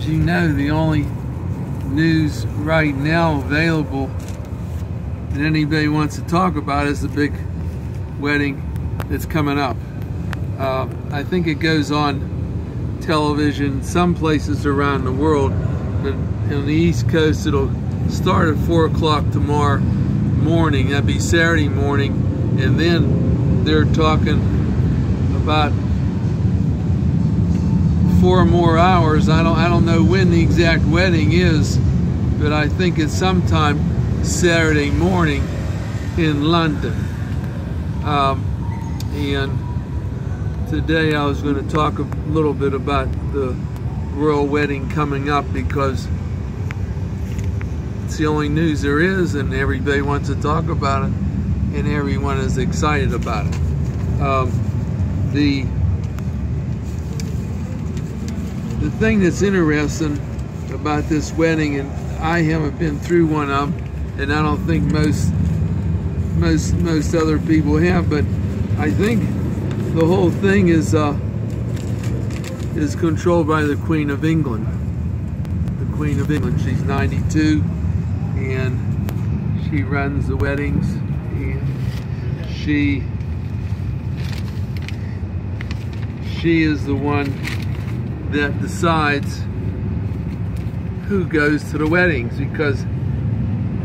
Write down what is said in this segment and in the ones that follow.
as you know, the only news right now available that anybody wants to talk about is the big wedding that's coming up. I think it goes on television some places around the world, but on the East Coast it'll start at 4 o'clock tomorrow morning. That'd be Saturday morning, and then they're talking about 4 more hours. I don't know when the exact wedding is, but I think it's sometime Saturday morning in London. And today I was going to talk a little bit about the royal wedding coming up, because it's the only news there is, and everybody wants to talk about it, and everyone is excited about it. The thing that's interesting about this wedding, and I haven't been through one of them, and I don't think most other people have, but I think the whole thing is controlled by the Queen of England. The Queen of England, she's 92, and she runs the weddings, and she is the one that decides who goes to the weddings, because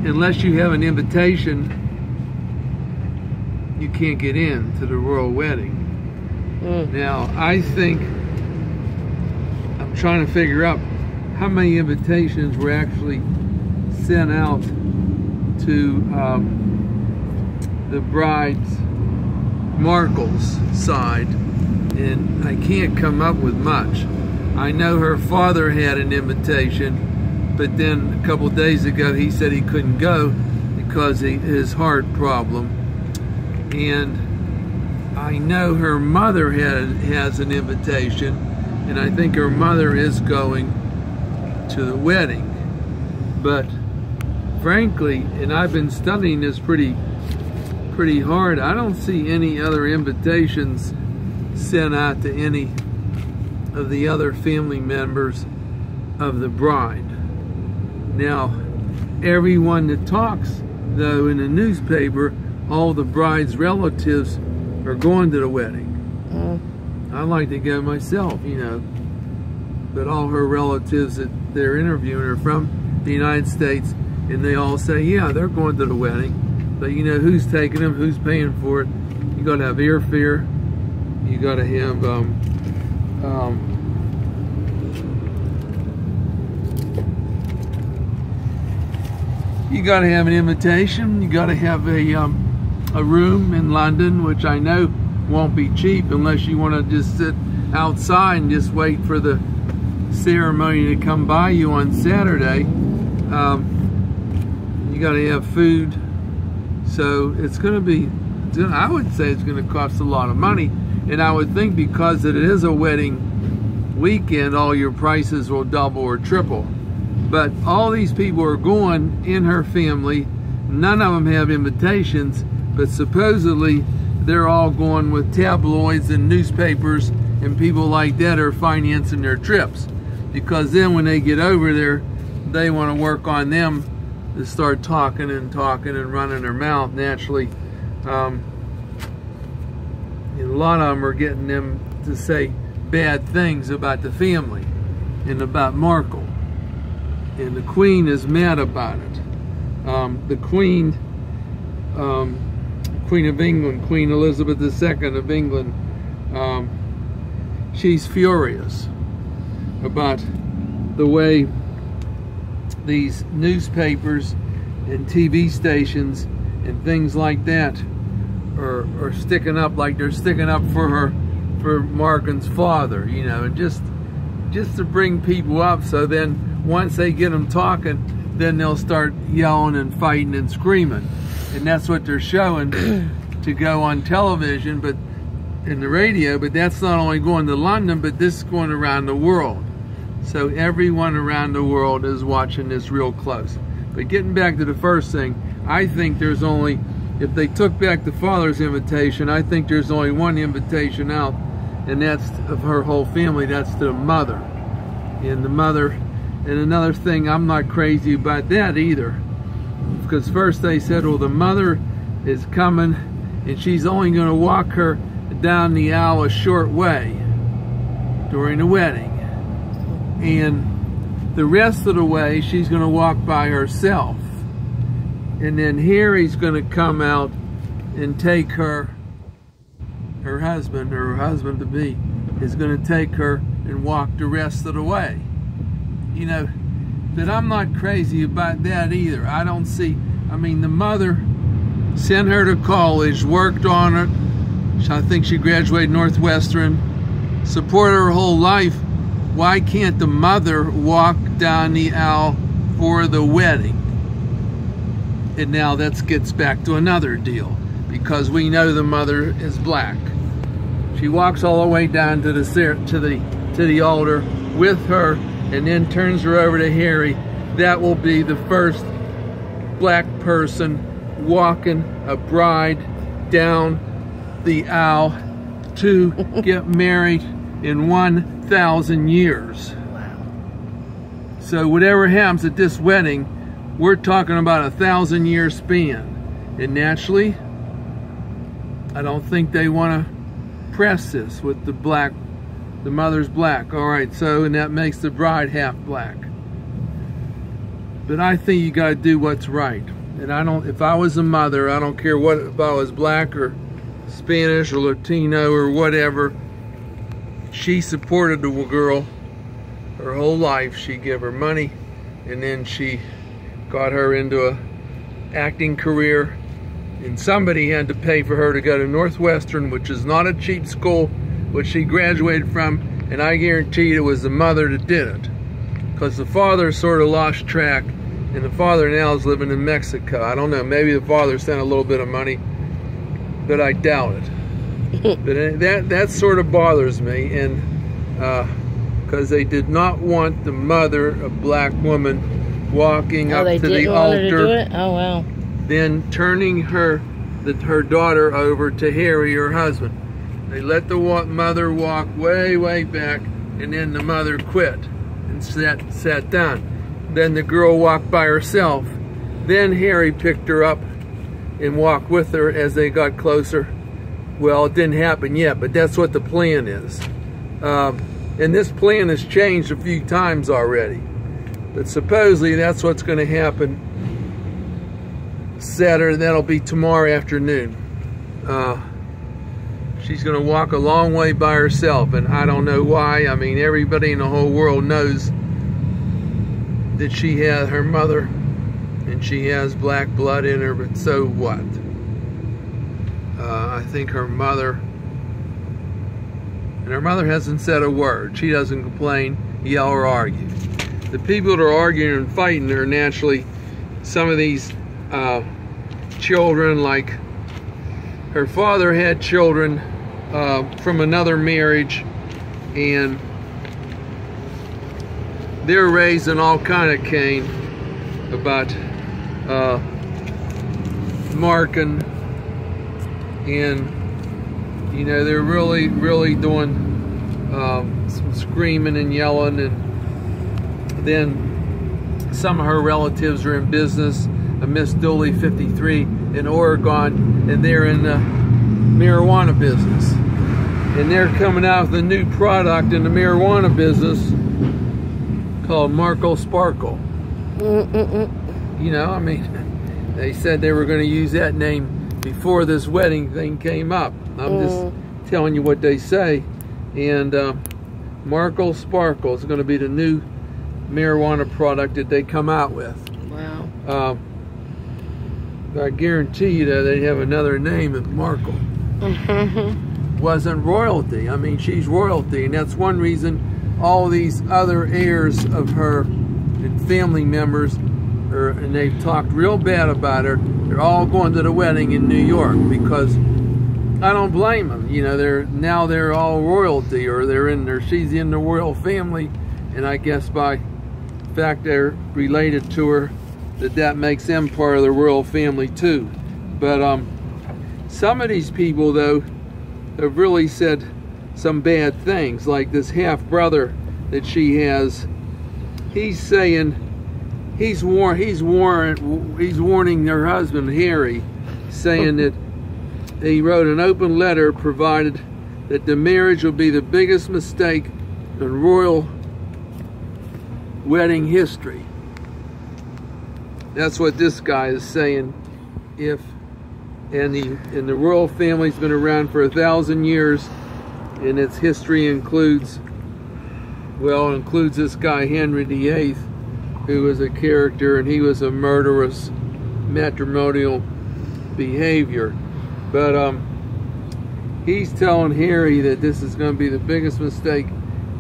unless you have an invitation, you can't get in to the royal wedding. Now, I think, I'm trying to figure out how many invitations were actually sent out to the bride's Markle's side, and I can't come up with much. I know her father had an invitation, but then a couple days ago he said he couldn't go because of his heart problem. And I know her mother has an invitation, and I think her mother is going to the wedding. But frankly, and I've been studying this pretty hard, I don't see any other invitations sent out to any of the other family members of the bride. Now, everyone that talks, though, in the newspaper, all the bride's relatives are going to the wedding. I'd like to go myself, you know, but all her relatives that they're interviewing are from the United States, and they all say, yeah, they're going to the wedding. But you know, who's taking them, who's paying for it? You got to have airfare. You got to have you got to have an invitation. You got to have a room in London, which I know won't be cheap unless you want to just sit outside and just wait for the ceremony to come by you on Saturday. You got to have food, so it's going to be, I would say it's going to cost a lot of money. And I would think because it is a wedding weekend, all your prices will double or triple. But all these people are going in her family. None of them have invitations, but supposedly they're all going with tabloids and newspapers, and people like that are financing their trips. Because then when they get over there, they want to work on them to start talking and running their mouth naturally. And a lot of them are getting them to say bad things about the family and about Markle. And the Queen is mad about it. The Queen of England, Queen Elizabeth II of England, she's furious about the way these newspapers and TV stations and things like that are sticking up, like they're sticking up for Markin's father, you know, and just to bring people up, so then once they get them talking, then they'll start yelling and fighting and screaming. And that's what they're showing to go on television, but in the radio. But that's not only going to London, but this is going around the world. So everyone around the world is watching this real close. But getting back to the first thing, I think there's only, if they took back the father's invitation, I think there's only one invitation out, and that's of her whole family. That's to the mother. And the mother And another thing, I'm not crazy about that either. Because first they said, well, the mother is coming and she's only going to walk her down the aisle a short way during the wedding. And the rest of the way, she's going to walk by herself. And then Harry's going to come out and take her husband, or her husband-to-be, is going to take her and walk the rest of the way. You know, but I'm not crazy about that either. I don't see, I mean, the mother sent her to college, worked on it. I think she graduated Northwestern, supported her whole life. Why can't the mother walk down the aisle for the wedding? And now that gets back to another deal, because we know the mother is black. She walks all the way down to the altar with her, and then turns her over to Harry. That will be the first black person walking a bride down the aisle to get married in 1,000 years. So whatever happens at this wedding, we're talking about a 1,000-year span. And naturally, I don't think they want to press this with the mother's black. All right, so, and that makes the bride half black. But I think you got to do what's right. And I don't, if I was a mother, I don't care what, if I was black or Spanish or Latino or whatever, she supported the girl her whole life. She gave her money, and then she got her into a acting career, and somebody had to pay for her to go to Northwestern, which is not a cheap school, which she graduated from, and I guarantee you it was the mother that did it, because the father sort of lost track, and the father now is living in Mexico. I don't know, maybe the father sent a little bit of money, but I doubt it. But that sort of bothers me, and because they did not want the mother, a black woman, walking up to the altar, oh wow, then turning her daughter over to Harry, her husband. They let the mother walk way back, and then the mother quit and sat down. Then the girl walked by herself. Then Harry picked her up and walked with her as they got closer. Well, it didn't happen yet, but that's what the plan is. And this plan has changed a few times already. But supposedly that's what's going to happen Saturday. That'll be tomorrow afternoon. She's going to walk a long way by herself, and I don't know why. I mean, everybody in the whole world knows that she has her mother, and she has black blood in her, but so what? I think her mother, and her mother hasn't said a word. She doesn't complain, yell, or argue. The people that are arguing and fighting are naturally some of these children, like her father had children from another marriage, and they're raising all kind of cane about marking, and you know, they're really doing some screaming and yelling. And then some of her relatives are in business, a Miss Dooley 53 in Oregon, and they're in the marijuana business, and they're coming out with a new product in the marijuana business called Marco Sparkle. You know, I mean, they said they were going to use that name before this wedding thing came up. I'm just telling you what they say. And Marco Sparkle is going to be the new marijuana product that they come out with. Wow. I guarantee you that they have another name of Marco. Wasn't royalty. I mean, she's royalty, and that's one reason all these other heirs of her and family members and they've talked real bad about her. They're all going to the wedding in New York, because I don't blame them. You know, they're all royalty, or she's in the royal family, and I guess by the fact they're related to her, that makes them part of the royal family too. But some of these people, though, have really said some bad things, like this half brother that she has. he's saying, he's warning their husband Harry, saying that he wrote an open letter provided that the marriage will be the biggest mistake in royal wedding history. That's what this guy is saying. And the royal family's been around for 1,000 years, and its history includes this guy Henry VIII, who was a character, and he was a murderous matrimonial behavior. But he's telling Harry that this is going to be the biggest mistake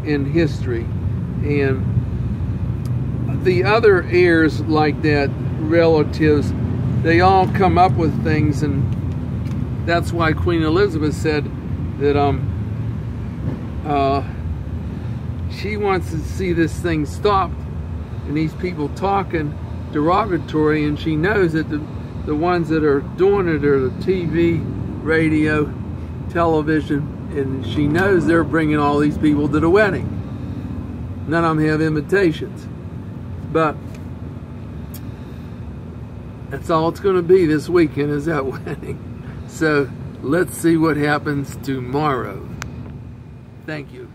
in history. And the other heirs like that, relatives, they all come up with things, and that's why Queen Elizabeth said that she wants to see this thing stopped and these people talking derogatory, and she knows that the ones that are doing it are the TV, radio, television, and she knows they're bringing all these people to the wedding. None of them have invitations, but that's all it's going to be this weekend, is that wedding. So let's see what happens tomorrow. Thank you.